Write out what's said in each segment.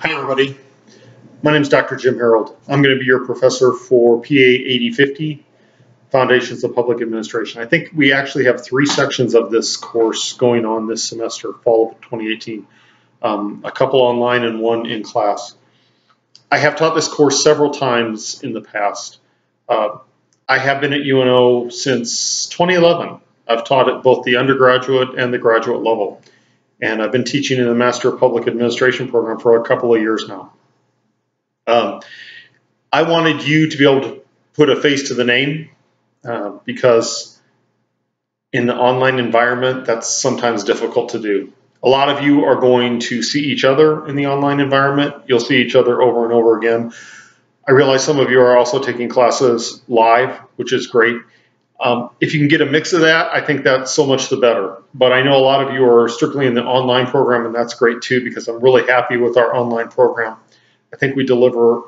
Hi everybody, my name is Dr. Jim Harrold. I'm going to be your professor for PA 8050, Foundations of Public Administration. I think we actually have 3 sections of this course going on this semester, fall of 2018. A couple online and 1 in class. I have taught this course several times in the past. I have been at UNO since 2011. I've taught at both the undergraduate and the graduate level. And I've been teaching in the Master of Public Administration program for a couple of years now. I wanted you to be able to put a face to the name because in the online environment, that's sometimes difficult to do. A lot of you are going to see each other in the online environment. You'll see each other over and over again. I realize some of you are also taking classes live, which is great. If you can get a mix of that, I think that's so much the better. But I know a lot of you are strictly in the online program, and that's great too, because I'm really happy with our online program. I think we deliver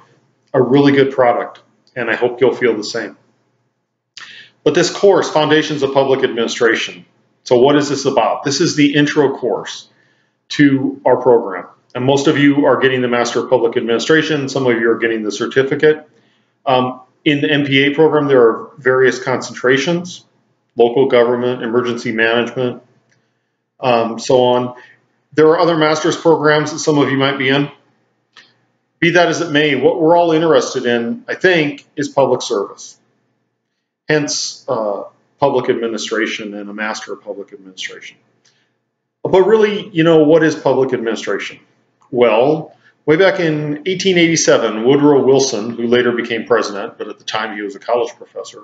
a really good product, and I hope you'll feel the same. But this course, Foundations of Public Administration, so what is this about? This is the intro course to our program. And most of you are getting the Master of Public Administration. Some of you are getting the certificate. In the MPA program, there are various concentrations, local government, emergency management, so on. There are other master's programs that some of you might be in. Be that as it may, what we're all interested in, I think, is public service. Hence, public administration and a Master of Public Administration. But really, you know, what is public administration? Well, way back in 1887, Woodrow Wilson, who later became president, but at the time he was a college professor,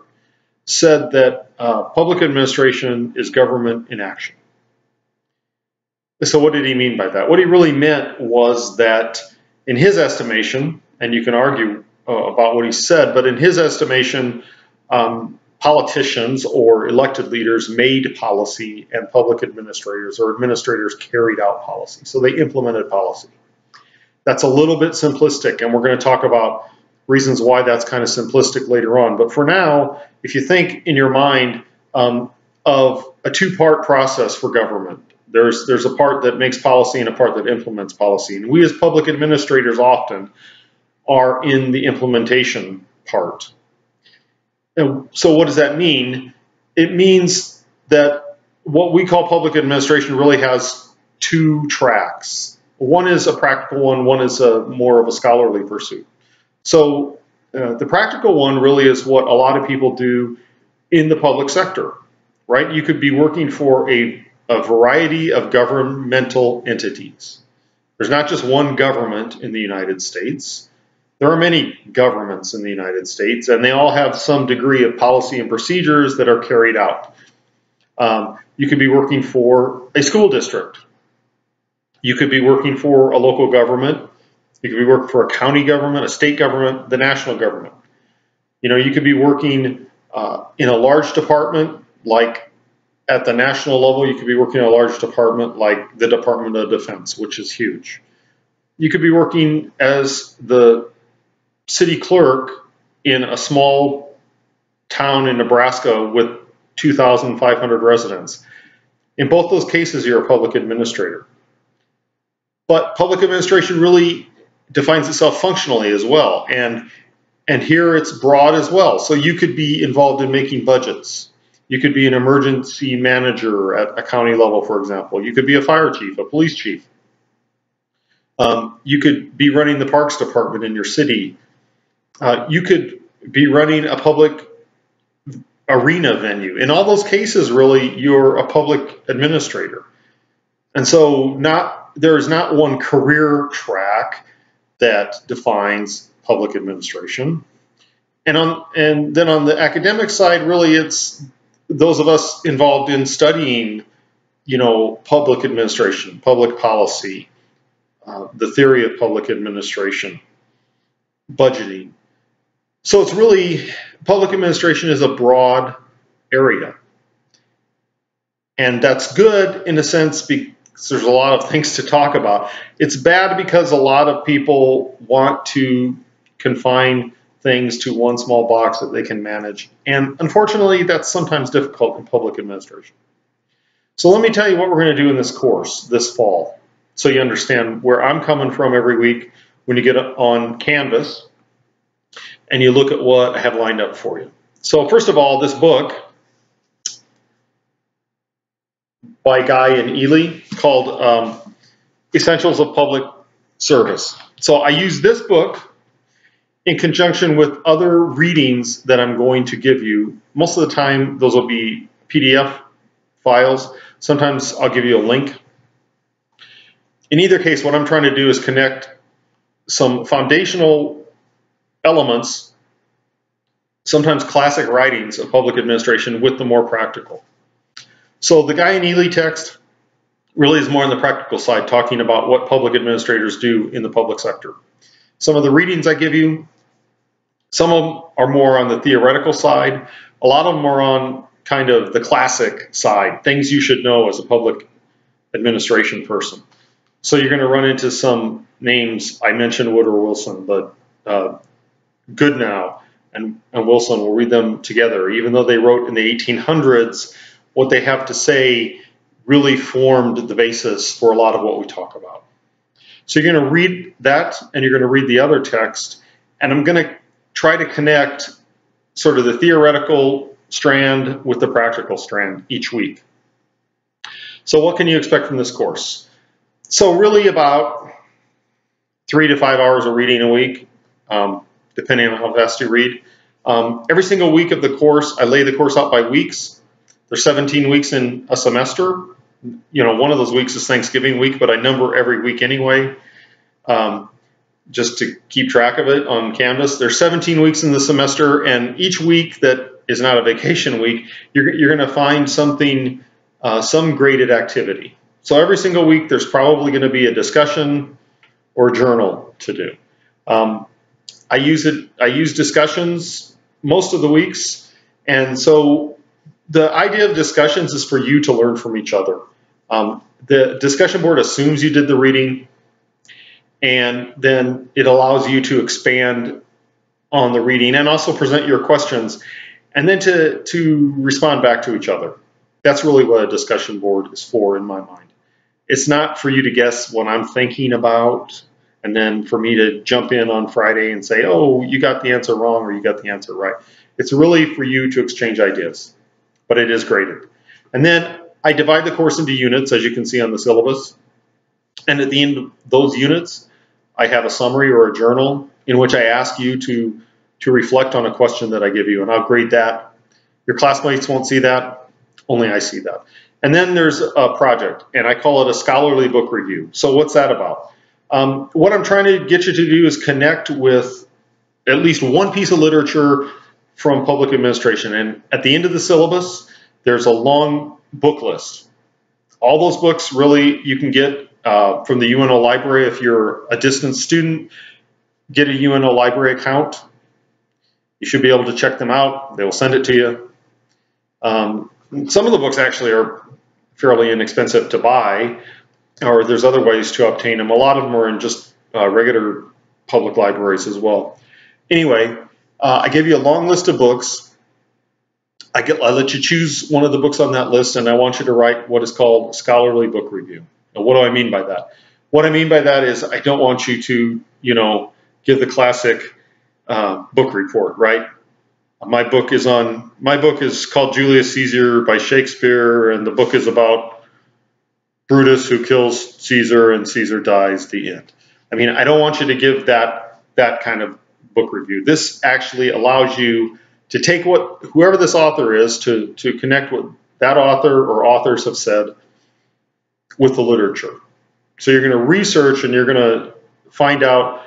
said that public administration is government in action. So what did he mean by that? What he really meant was that in his estimation, and you can argue about what he said, but in his estimation, politicians or elected leaders made policy and public administrators or administrators carried out policy. So they implemented policy. That's a little bit simplistic, and we're going to talk about reasons why that's kind of simplistic later on. But for now, if you think in your mind of a 2-part process for government, there's a part that makes policy and a part that implements policy. And we as public administrators often are in the implementation part. And so what does that mean? It means that what we call public administration really has 2 tracks. One is a practical one is more of a scholarly pursuit. So the practical one really is what a lot of people do in the public sector, right? You could be working for a variety of governmental entities. There's not just one government in the United States. There are many governments in the United States, and they all have some degree of policy and procedures that are carried out. You could be working for a school district. You could be working for a local government. You could be working for a county government, a state government, the national government. You know, you could be working in a large department, like at the national level. You could be working in a large department like the Department of Defense, which is huge. You could be working as the city clerk in a small town in Nebraska with 2,500 residents. In both those cases, you're a public administrator. But public administration really defines itself functionally as well. And here it's broad as well. So you could be involved in making budgets. You could be an emergency manager at a county level, for example. You could be a fire chief, a police chief. You could be running the parks department in your city. You could be running a public arena venue. In all those cases, really, you're a public administrator. And so there is not one career track that defines public administration. And then on the academic side, really, it's those of us involved in studying, you know, public administration, public policy, the theory of public administration, budgeting. So it's really, public administration is a broad area. And that's good in a sense because there's a lot of things to talk about. It's bad because a lot of people want to confine things to one small box that they can manage. And unfortunately, that's sometimes difficult in public administration. So let me tell you what we're going to do in this course this fall, so you understand where I'm coming from every week, when you get on Canvas and you look at what I have lined up for you. So first of all, this book by Guy and Ely called Essentials of Public Service. So I use this book in conjunction with other readings that I'm going to give you. Most of the time, those will be PDF files. Sometimes I'll give you a link. In either case, what I'm trying to do is connect some foundational elements, sometimes classic writings of public administration, with the more practical. So the Guy and Ely text really is more on the practical side, talking about what public administrators do in the public sector. Some of the readings I give you, some of them are more on the theoretical side. A lot of them are on kind of the classic side, things you should know as a public administration person. So you're going to run into some names. I mentioned Woodrow Wilson, but Goodnow and Wilson, we'll read them together. Even though they wrote in the 1800s, what they have to say really formed the basis for a lot of what we talk about. So you're going to read that, and you're going to read the other text, and I'm going to try to connect sort of the theoretical strand with the practical strand each week. So what can you expect from this course? So really about 3 to 5 hours of reading a week, depending on how fast you read. Every single week of the course, I lay the course out by weeks. There's 17 weeks in a semester. You know, one of those weeks is Thanksgiving week, but I number every week anyway, just to keep track of it on Canvas. There's 17 weeks in the semester, and each week that is not a vacation week, you're going to find something, some graded activity. So every single week, there's probably going to be a discussion or journal to do. I use discussions most of the weeks, and so the idea of discussions is for you to learn from each other. The discussion board assumes you did the reading, and then it allows you to expand on the reading and also present your questions, and then to respond back to each other. That's really what a discussion board is for in my mind. It's not for you to guess what I'm thinking about, and then for me to jump in on Friday and say, oh, you got the answer wrong or you got the answer right. It's really for you to exchange ideas, but it is graded. And then I divide the course into units, as you can see on the syllabus. And at the end of those units, I have a summary or a journal in which I ask you to reflect on a question that I give you, and I'll grade that. Your classmates won't see that, only I see that. And then there's a project, and I call it a scholarly book review. So what's that about? What I'm trying to get you to do is connect with at least one piece of literature from public administration. And at the end of the syllabus, there's a long book list. All those books really you can get from the UNO library. If you're a distance student, get a UNO library account. You should be able to check them out. They will send it to you. Some of the books actually are fairly inexpensive to buy, or there's other ways to obtain them. A lot of them are in just regular public libraries as well. Anyway, I give you a long list of books. I let you choose one of the books on that list, and I want you to write what is called a scholarly book review. Now, what do I mean by that? What I mean by that is I don't want you to, give the classic book report, right? My book is called Julius Caesar by Shakespeare, and the book is about Brutus who kills Caesar and Caesar dies, the end. I mean, I don't want you to give that kind of book review. This actually allows you to take whoever this author is to connect what that author or authors have said with the literature. So you're going to research and you're going to find out,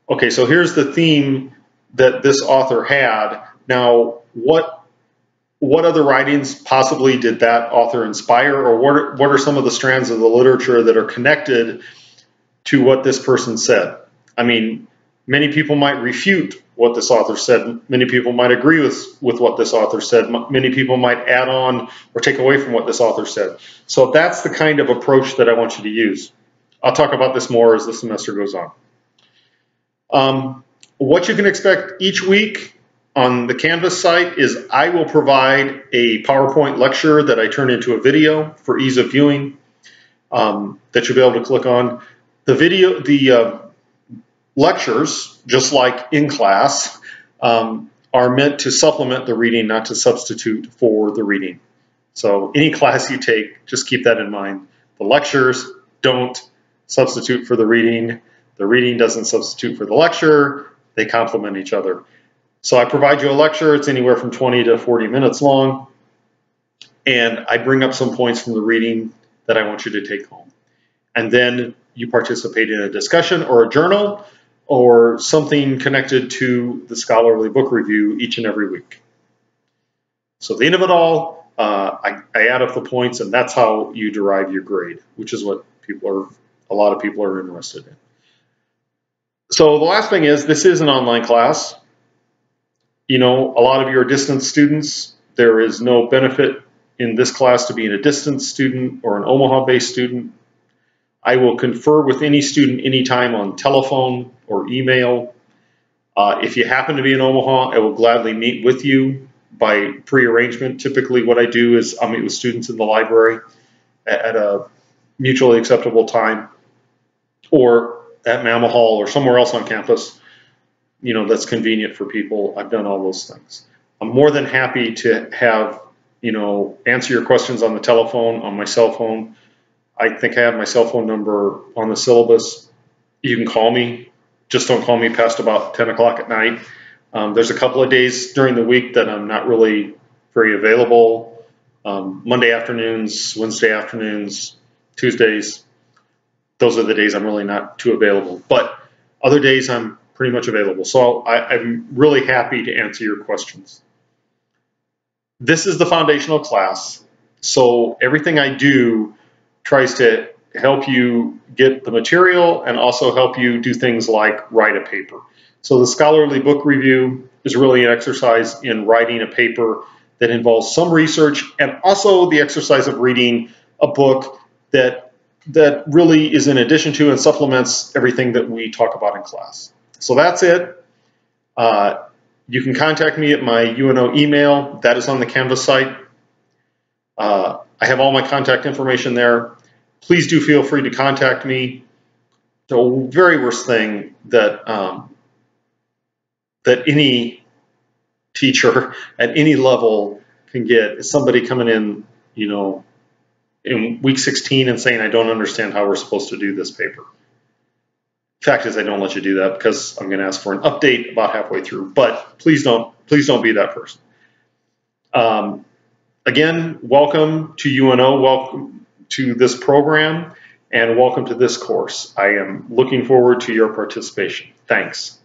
okay, so here's the theme that this author had. Now, what other writings possibly did that author inspire, or what are some of the strands of the literature that are connected to what this person said? I mean, many people might refute what this author said. Many people might agree with what this author said. Many people might add on or take away from what this author said. So that's the kind of approach that I want you to use. I'll talk about this more as the semester goes on. What you can expect each week on the Canvas site is I will provide a PowerPoint lecture that I turn into a video for ease of viewing that you'll be able to click on. The video, lectures, just like in class, are meant to supplement the reading, not to substitute for the reading. So any class you take, just keep that in mind. The lectures don't substitute for the reading. The reading doesn't substitute for the lecture. They complement each other. So I provide you a lecture. It's anywhere from 20 to 40 minutes long. And I bring up some points from the reading that I want you to take home. And then you participate in a discussion or a journal or something connected to the scholarly book review each and every week. So at the end of it all, I add up the points, and that's how you derive your grade, which is what a lot of people are interested in. So the last thing is, this is an online class. You know, a lot of you are distance students. There is no benefit in this class to being a distance student or an Omaha-based student. I will confer with any student anytime on telephone or email. If you happen to be in Omaha, I will gladly meet with you by pre-arrangement. Typically what I do is I'll meet with students in the library at a mutually acceptable time, or at Mammal Hall or somewhere else on campus, you know, that's convenient for people. I've done all those things. I'm more than happy to have, you know, answer your questions on the telephone, on my cell phone. I think I have my cell phone number on the syllabus. You can call me. Just don't call me past about 10 o'clock at night. There's a couple of days during the week that I'm not really very available. Monday afternoons, Wednesday afternoons, Tuesdays. Those are the days I'm really not too available. But other days I'm pretty much available. So I'm really happy to answer your questions. This is the foundational class. So everything I do tries to help you get the material and also help you do things like write a paper. So the scholarly book review is really an exercise in writing a paper that involves some research and also the exercise of reading a book that really is in addition to and supplements everything that we talk about in class. So that's it. You can contact me at my UNO email. That is on the Canvas site. I have all my contact information there. Please do feel free to contact me. The very worst thing that that any teacher at any level can get is somebody coming in, you know, in week 16 and saying, I don't understand how we're supposed to do this paper. Fact is, I don't let you do that because I'm going to ask for an update about halfway through. But please don't be that person. Again, welcome to UNO, welcome to this program, and welcome to this course. I am looking forward to your participation. Thanks.